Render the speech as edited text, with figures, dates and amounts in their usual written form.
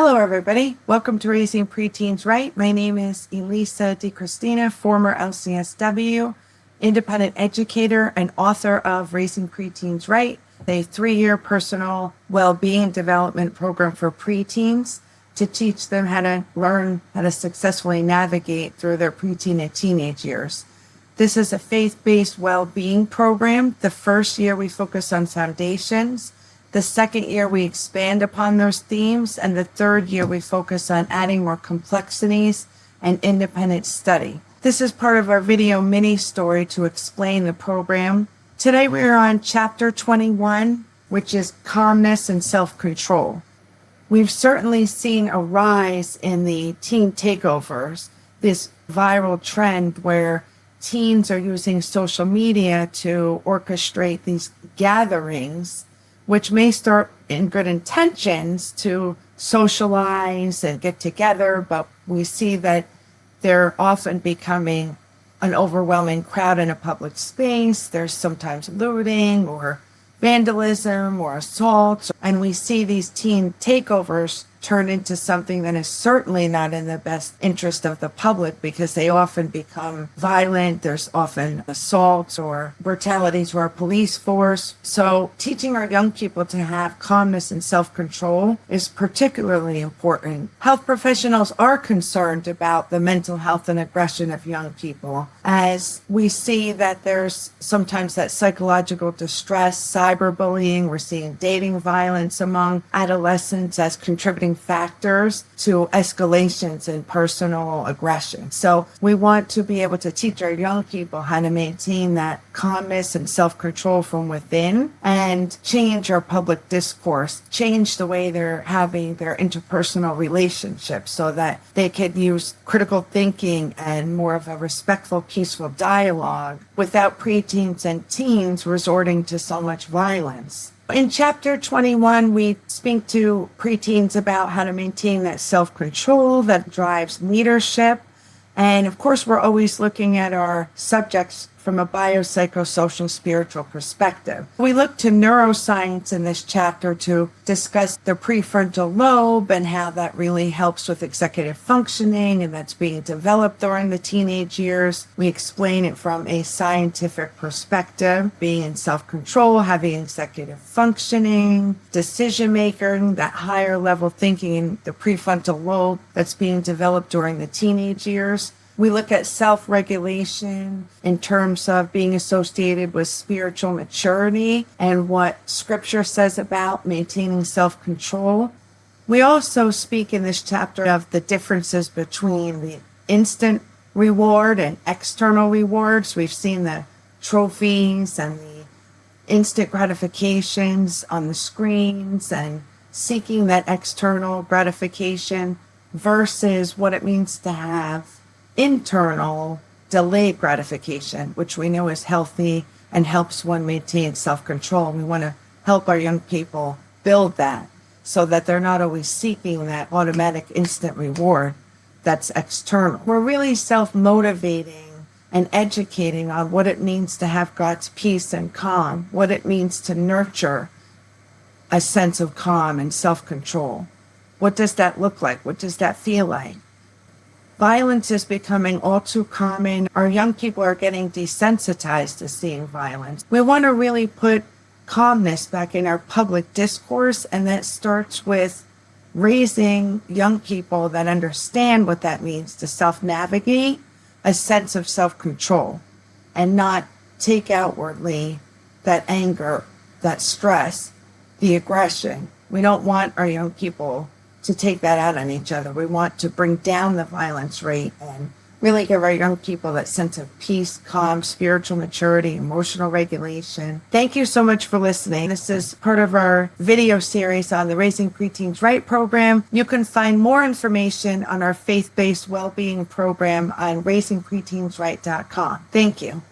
Hello, everybody. Welcome to Raising Preteens Right. My name is Elisa DiCristina, former LCSW, independent educator and author of Raising Preteens Right, a 3-year personal well-being development program for preteens to teach them how to learn how to successfully navigate through their preteen and teenage years. This is a faith-based well-being program. The first year we focus on foundations. The second year, we expand upon those themes, and the third year, we focus on adding more complexities and independent study. This is part of our video mini-story to explain the program. Today, we are on Chapter 21, which is calmness and self-control. We've certainly seen a rise in the teen takeovers, this viral trend where teens are using social media to orchestrate these gatherings, which may start in good intentions to socialize and get together, but we see that they're often becoming an overwhelming crowd in a public space. There's sometimes looting or vandalism or assaults, and we see these teen takeovers turn into something that is certainly not in the best interest of the public because they often become violent. There's often assaults or brutality to our police force. So teaching our young people to have calmness and self-control is particularly important. Health professionals are concerned about the mental health and aggression of young people, as we see that there's sometimes that psychological distress, cyberbullying. We're seeing dating violence among adolescents as contributing factors to escalations in personal aggression. So we want to be able to teach our young people how to maintain that calmness and self-control from within and change our public discourse, change the way they're having their interpersonal relationships so that they could use critical thinking and more of a respectful, peaceful dialogue without preteens and teens resorting to so much violence. In Chapter 21, we speak to preteens about how to maintain that self-control that drives leadership. And of course, we're always looking at our subjects from a biopsychosocial spiritual perspective. We look to neuroscience in this chapter to discuss the prefrontal lobe and how that really helps with executive functioning, and that's being developed during the teenage years. We explain it from a scientific perspective, being in self-control, having executive functioning, decision making, that higher level thinking in the prefrontal lobe that's being developed during the teenage years. We look at self-regulation in terms of being associated with spiritual maturity and what Scripture says about maintaining self-control. We also speak in this chapter of the differences between the instant reward and external rewards. We've seen the trophies and the instant gratifications on the screens and seeking that external gratification versus what it means to have internal delayed gratification, which we know is healthy and helps one maintain self-control. We want to help our young people build that so that they're not always seeking that automatic instant reward that's external. We're really self-motivating and educating on what it means to have God's peace and calm, what it means to nurture a sense of calm and self-control. What does that look like? What does that feel like? Violence is becoming all too common. Our young people are getting desensitized to seeing violence. We want to really put calmness back in our public discourse, and that starts with raising young people that understand what that means to self-navigate a sense of self-control and not take outwardly that anger, that stress, the aggression. We don't want our young people to take that out on each other. We want to bring down the violence rate and really give our young people that sense of peace, calm, spiritual maturity, emotional regulation. Thank you so much for listening. This is part of our video series on the Raising Preteens Right program. You can find more information on our faith-based well-being program on raisingpreteensright.com. Thank you.